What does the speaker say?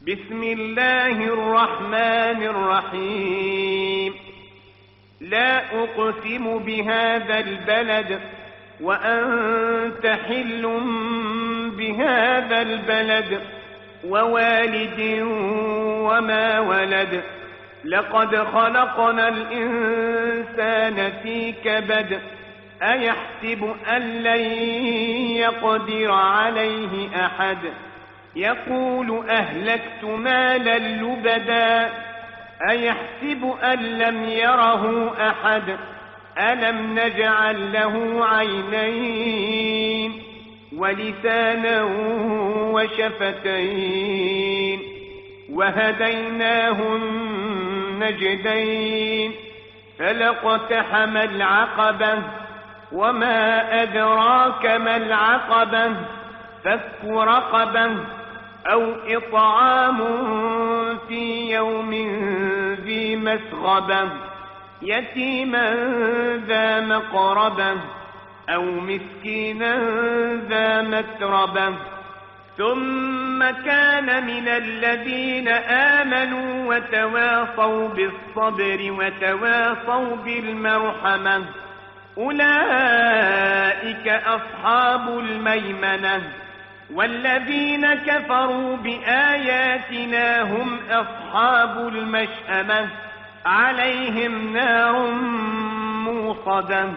بسم الله الرحمن الرحيم. لا أقسم بهذا البلد وأنت حل بهذا البلد ووالد وما ولد. لقد خلقنا الإنسان في كبد. أيحسب أن لن يقدر عليه أحد. يقول أهلكت مالا لبدا. أيحسب أن لم يره أحد. ألم نجعل له عينين ولسانا وشفتين وهديناه النجدين. فلاقتحم العقبة وما أدراك ما العقبة. فك رقبة أو إطعام في يوم ذي مسغبة يتيما ذا مقربة أو مسكينا ذا متربة. ثم كان من الذين آمنوا وتواصوا بالصبر وتواصوا بالمرحمة أولئك أصحاب الميمنة. والذين كفروا بآياتنا هم أصحاب المشأمة عليهم نار موصدة.